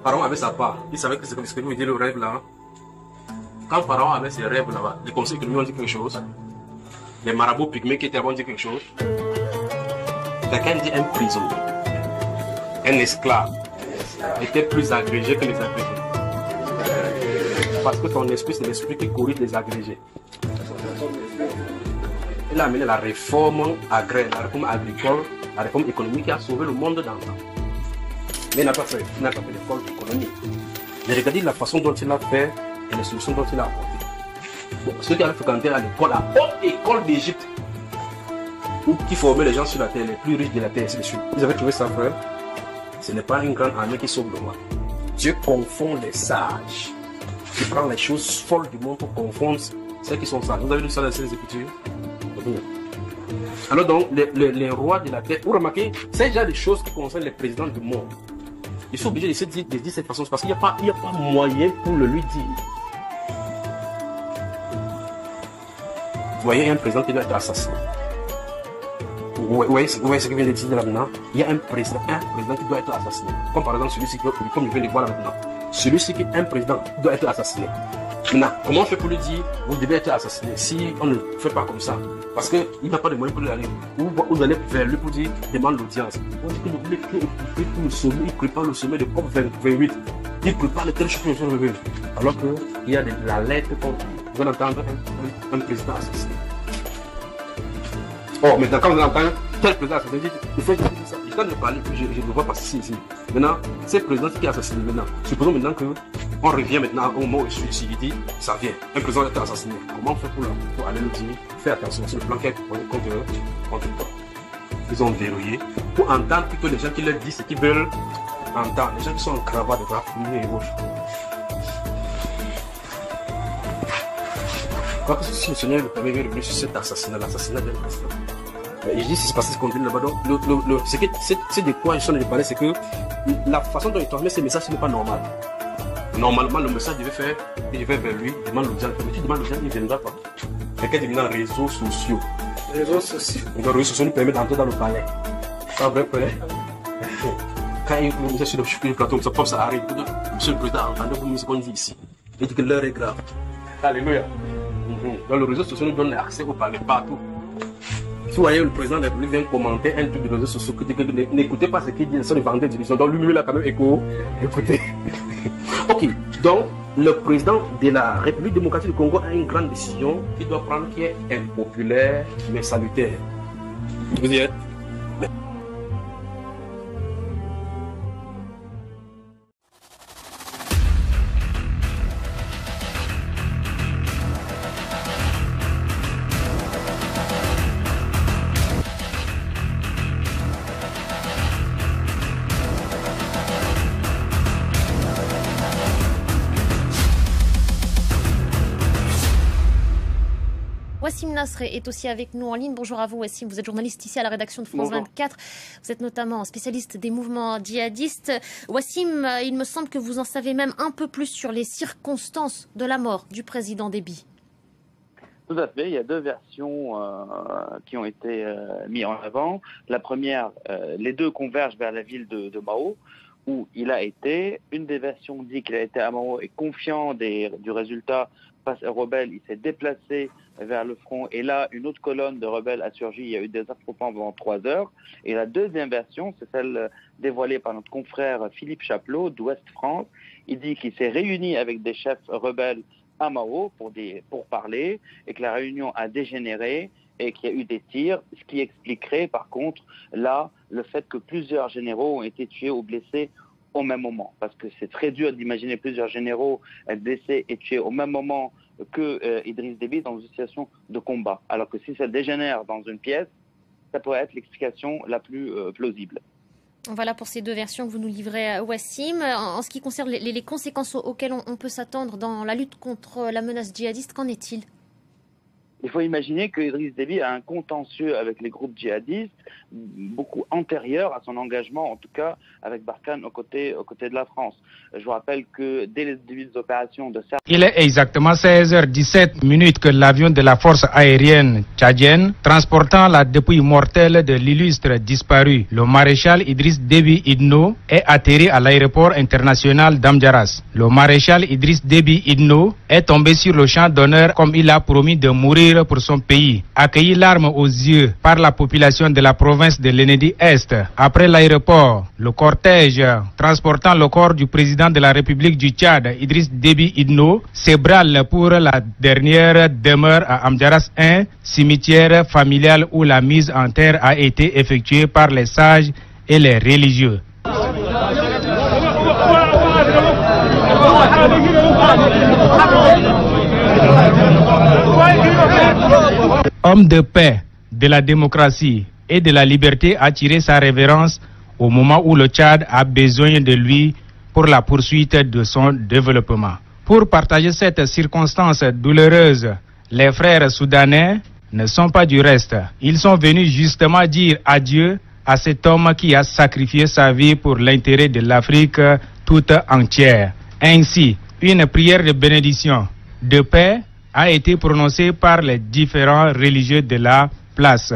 Pharaon avait sa part. Il savait que c'est comme ce que vous dites le rêve là. Quand Pharaon avait ses rêves là-bas, les conseils économiques ont dit quelque chose. Les marabouts pygmées qui étaient là ont dit quelque chose. Quelqu'un dit un prisonnier, un esclave, était plus agrégé que les agrégés. Parce que son esprit, c'est l'esprit qui corrige les agrégés. Il a amené la réforme agraire, la réforme agricole, la réforme économique qui a sauvé le monde d'antan. Mais il n'a pas fait l'école d'économie. J'ai regardé la façon dont il a fait et les solutions dont il a apportées. Bon, ceux qui avaient fréquenté à l'école, la haute école d'Égypte, qui formait les gens sur la terre, les plus riches de la terre, ainsi de suite. Ils avaient trouvé ça, frère. Ce n'est pas une grande armée qui sauve le roi. Dieu confond les sages. Il prend les choses folles du monde pour confondre ceux qui sont sages. Vous avez lu ça dans les Écritures? Alors donc, les rois de la terre, vous remarquez, c'est déjà des choses qui concernent les présidents du monde. Ils sont obligés de dire cette façon, parce qu'il n'y a pas moyen pour le lui dire. Vous voyez, il y a un président qui doit être assassiné. Vous voyez ce que vient de dire là maintenant? Il y a un président qui doit être assassiné. Comme par exemple celui-ci, comme je viens de voir là maintenant. Celui-ci qui est un président doit être assassiné. Maintenant, comment on fait pour lui dire, vous devez être assassiné si on ne fait pas comme ça? Parce qu'il n'a pas de moyens pour lui aller. Vous allez vers lui pour dire, demande l'audience. On dit que il prépare le sommet de COP 28. Il prépare le tel chose. Alors qu'il y a la lettre contre lui. Vous allez entendre un président assassiné. Oh, maintenant, quand vous entendez tel président assassiné, il faut dire ça. Je suis en train de parler, je ne vois pas ici. Maintenant, c'est le président qui est assassiné maintenant. Supposons maintenant que on revient maintenant au mot ici, il dit, ça vient. Un président est assassiné. Comment on fait pour aller le dire? Fais attention, c'est le plan qui est contre toi. Ils ont verrouillé pour entendre que les gens qui leur disent ce qu'ils veulent entendre. Les gens qui sont en cravate de droite, et gauche. Quand si le Seigneur le permet, il revient sur cet assassinat, l'assassinat d'un président. Et je dis, si c'est passé ce qu'on dit là-bas, donc, c'est de quoi je suis en train de parler, c'est que la façon dont il transmet ces messages, ce n'est pas normal. Normalement, le message devait faire, il va vers lui, demande l'audience. Mais tu demandes l'audience, il ne viendra pas. Quelqu'un dit maintenant réseaux sociaux. Les réseaux sociaux. Les réseaux sociaux nous permettent d'entrer dans le palais. Pas vrai, palais? Quand il est sur le plateau, ça arrive. Monsieur le président, entendez-vous ce qu'on dit ici? Il dit que l'heure est grave. Alléluia. Donc, le réseau social nous donne accès au palais partout. Si vous voyez le président de la République vient commenter un truc de réseaux sociaux, n'écoutez pas ce qu'il dit, c'est une vente d'édition. Donc lui-même, il a quand même écouté. Ok, donc le président de la République démocratique du Congo a une grande décision qu'il doit prendre qui est impopulaire mais salutaire. Vous y êtes? Wassim Nasr est aussi avec nous en ligne. Bonjour à vous Wassim, vous êtes journaliste ici à la rédaction de France 24. Vous êtes notamment spécialiste des mouvements djihadistes. Wassim, il me semble que vous en savez même un peu plus sur les circonstances de la mort du président Déby. Tout à fait, il y a deux versions qui ont été mises en avant. La première, les deux convergent vers la ville de Mao, où il a été. Une des versions dit qu'il a été à Mao et confiant du résultat face aux rebelles, il s'est déplacé vers le front et là, une autre colonne de rebelles a surgi, il y a eu des affrontements pendant 3 heures. Et la deuxième version, c'est celle dévoilée par notre confrère Philippe Chaplot d'Ouest France. Il dit qu'il s'est réuni avec des chefs rebelles à Mao pour parler et que la réunion a dégénéré et qu'il y a eu des tirs, ce qui expliquerait par contre là le fait que plusieurs généraux ont été tués ou blessés au même moment. Parce que c'est très dur d'imaginer plusieurs généraux être blessés et tués au même moment que Idriss Déby dans une situation de combat. Alors que si ça dégénère dans une pièce, ça pourrait être l'explication la plus plausible. Voilà pour ces deux versions que vous nous livrez, Wassim. En ce qui concerne les conséquences auxquelles on peut s'attendre dans la lutte contre la menace djihadiste, qu'en est-il ? Il faut imaginer que Idriss Déby a un contentieux avec les groupes djihadistes beaucoup antérieur à son engagement, en tout cas avec Barkhane aux côtés de la France. Je vous rappelle que dès les débuts des opérations de certains... Il est exactement 16h17 que l'avion de la force aérienne tchadienne, transportant la dépouille mortelle de l'illustre disparu, le maréchal Idriss Déby Itno, est atterri à l'aéroport international d'Amdjaras. Le maréchal Idriss Déby Itno est tombé sur le champ d'honneur comme il a promis de mourir pour son pays. Accueilli larmes aux yeux par la population de la province de l'Enedi-Est. Après l'aéroport, le cortège transportant le corps du président de la République du Tchad, Idriss Déby Itno, s'ébranle pour la dernière demeure à Amdjaras 1, cimetière familial où la mise en terre a été effectuée par les sages et les religieux. Homme de paix, de la démocratie et de la liberté a tiré sa révérence au moment où le Tchad a besoin de lui pour la poursuite de son développement. Pour partager cette circonstance douloureuse, les frères soudanais ne sont pas du reste. Ils sont venus justement dire adieu à cet homme qui a sacrifié sa vie pour l'intérêt de l'Afrique toute entière. Ainsi, une prière de bénédiction, de paix, a été prononcée par les différents religieux de la place.